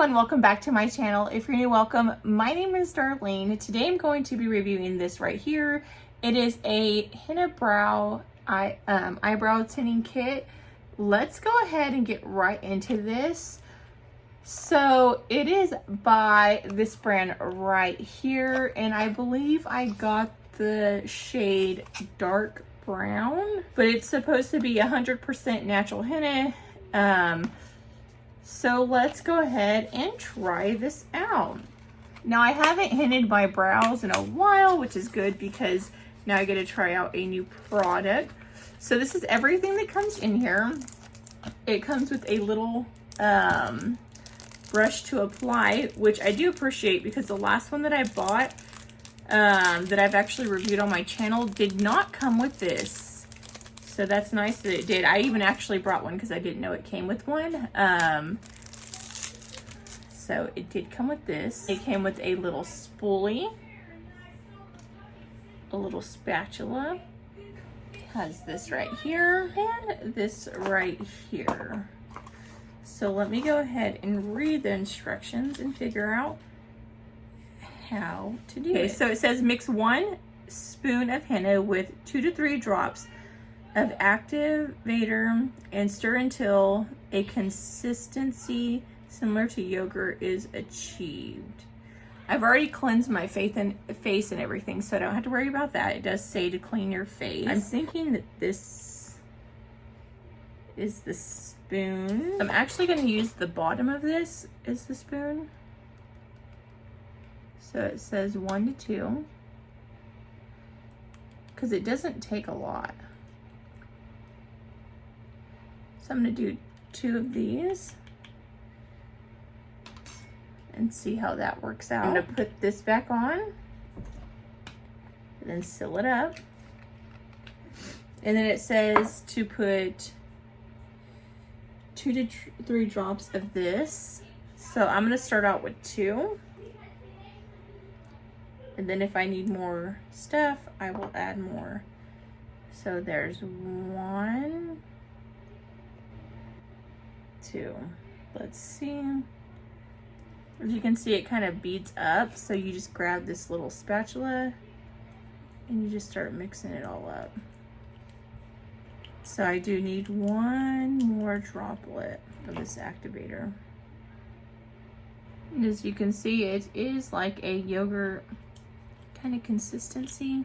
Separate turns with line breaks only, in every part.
Welcome back to my channel. If you're new, welcome. My name is Darlene. Today I'm going to be reviewing this right here. It is a Henna Eyebrow Tinting Kit. Let's go ahead and get right into this. So it is by this brand right here, and I believe I got the shade dark brown, but it's supposed to be 100% natural henna. So let's go ahead and try this out. Now I haven't hennaed my brows in a while, which is good because now I get to try out a new product. So this is everything that comes in here. It comes with a little brush to apply, which I do appreciate because the last one that I bought, that I've actually reviewed on my channel, did not come with this. So that's nice that it did. I even actually brought one because I didn't know it came with one. So it did come with this. It came with a little spoolie, a little spatula. It has this right here and this right here. So let me go ahead and read the instructions and figure out how to do it. So it says mix 1 spoon of henna with 2 to 3 drops of activator and stir until a consistency similar to yogurt is achieved. I've already cleansed my face and everything, so I don't have to worry about that. It does say to clean your face. I'm thinking that this is the spoon. I'm actually going to use the bottom of this as the spoon. So it says 1 to 2 because it doesn't take a lot. So I'm going to do 2 of these and see how that works out. I'm going to put this back on and then seal it up. And then it says to put 2 to 3 drops of this. So I'm going to start out with 2. And then if I need more stuff, I will add more. So there's 1, 2. Let's see. As you can see, it kind of beads up, so you just grab this little spatula and you just start mixing it all up. So I do need 1 more droplet of this activator. And as you can see, it is like a yogurt kind of consistency.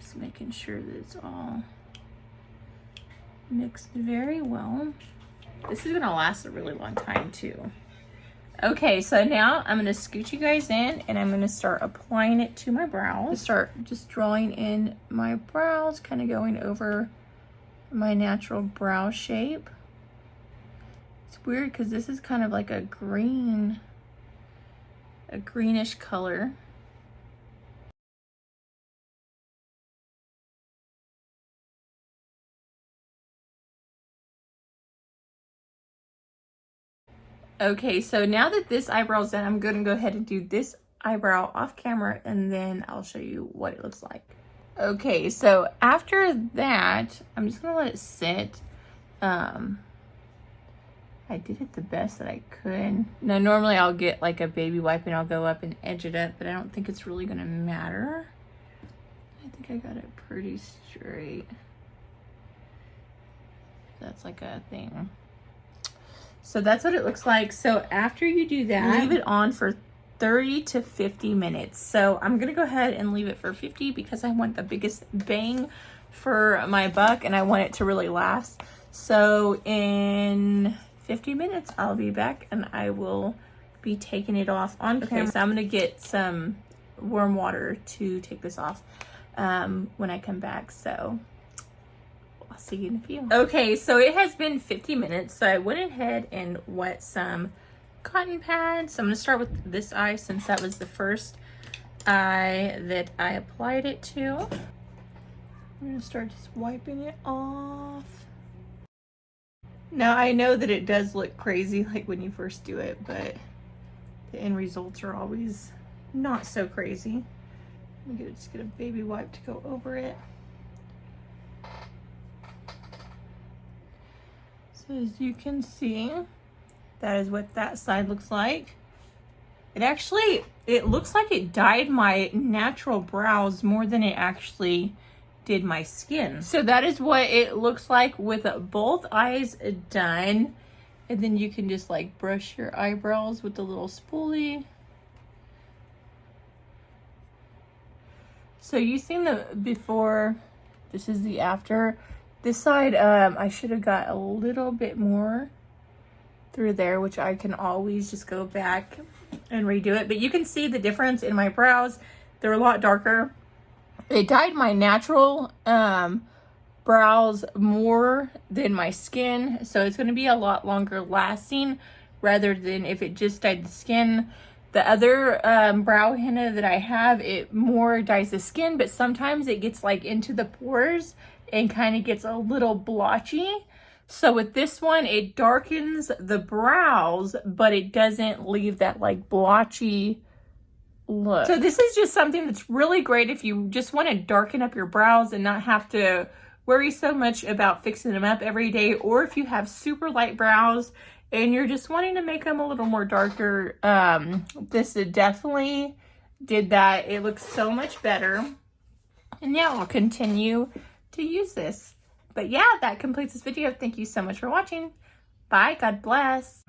Just making sure that it's all mixed very well. This is gonna last a really long time too. Okay, so now I'm gonna scoot you guys in and I'm gonna start applying it to my brows. Start just drawing in my brows, kind of going over my natural brow shape. It's weird because this is kind of like a greenish color. Okay, so now that this eyebrow's done, I'm gonna go ahead and do this eyebrow off camera and then I'll show you what it looks like. Okay, so after that, I'm just gonna let it sit. I did it the best that I could. Now, normally I'll get like a baby wipe and I'll go up and edge it up, but I don't think it's really gonna matter. I think I got it pretty straight. That's like a thing. So that's what it looks like. So after you do that, leave it on for 30 to 50 minutes. So I'm gonna go ahead and leave it for 50 because I want the biggest bang for my buck and I want it to really last. So in 50 minutes, I'll be back and I will be taking it off on camera. Okay, so I'm gonna get some warm water to take this off when I come back. So I'll see you in a few. Okay, so it has been 50 minutes. So I went ahead and wet some cotton pads. So I'm gonna start with this eye since that was the first eye that I applied it to. I'm gonna start just wiping it off. Now I know that it does look crazy like when you first do it, but the end results are always not so crazy. Let me just get a baby wipe to go over it. So as you can see, that is what that side looks like. It looks like it dyed my natural brows more than it actually did my skin. So that is what it looks like with both eyes done. And then you can just like brush your eyebrows with the little spoolie. So you've seen the before, this is the after. This side, I should have got a little bit more through there, which I can always just go back and redo it. But you can see the difference in my brows. They're a lot darker. It dyed my natural brows more than my skin, so it's going to be a lot longer lasting rather than if it just dyed the skin. The other brow henna that I have, it more dyes the skin, but sometimes it gets like into the pores and kind of gets a little blotchy. So with this one, it darkens the brows, but it doesn't leave that like blotchy look. So this is just something that's really great if you just want to darken up your brows and not have to worry so much about fixing them up every day, or if you have super light brows and you're just wanting to make them a little more darker. This definitely did that. It looks so much better. And yeah, I'll continue to use this. But yeah, that completes this video. Thank you so much for watching. Bye. God bless.